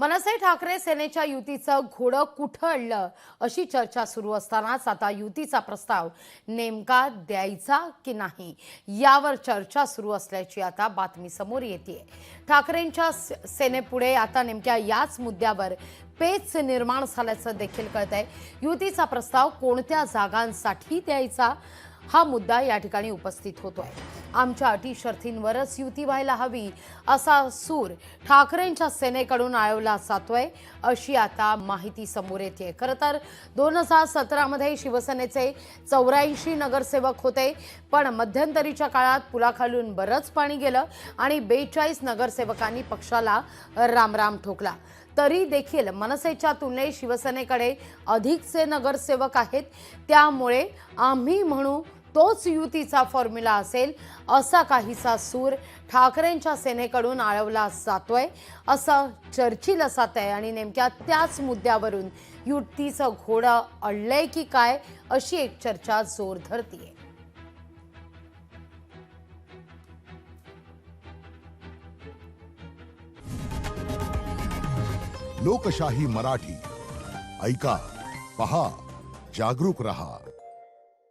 मनसे ठाकरे सेनेच्या युतीचं घोडं कुठं अडलं अशी चर्चा सुरू असतानाच आता युतीचा प्रस्ताव नेमका द्यायचा की नाही यावर चर्चा सुरू असल्याची आता बातमी समोर येते। ठाकरेंच्या सेनेपुढे आता नेमक्या याच मुद्द्यावर पेच निर्माण झाल्याचं देखील कळतंय। युतीचा प्रस्ताव कोणत्या जागांसाठी द्यायचा हा मुद्दा या ठिकाणी उपस्थित होतोय। आमच्या अटी शर्तींवरच युती व्हायला हवी असा सूर ठाकरेंच्या सेनेकडून आळवला जातोय अशी आता माहिती समोर येते। खरं तर 2017 मध्ये शिवसेनेचे 84 नगरसेवक होते, पण मध्यंतरीच्या काळात पुलाखालून बरंच पाणी गेलं आणि 42 नगरसेवकांनी पक्षाला रामराम ठोकला। तरी देखील मनसेच्या तुलनेत शिवसेनेकडे अधिकचे नगरसेवक आहेत, त्यामुळे आम्ही म्हणू तोच युतीचा फॉर्म्युला असेल असा काहीसा सूर ठाकरेंच्या सेनेकडून आळवला जातोय असं चर्चिलं जातंय आणि नेमक्या त्याच मुद्द्यावरून युतीचं घोडं अडलंय की काय अशी एक चर्चा जोर धरतीये। लोकशाही मराठी ऐका, पहा, जागरूक रहा।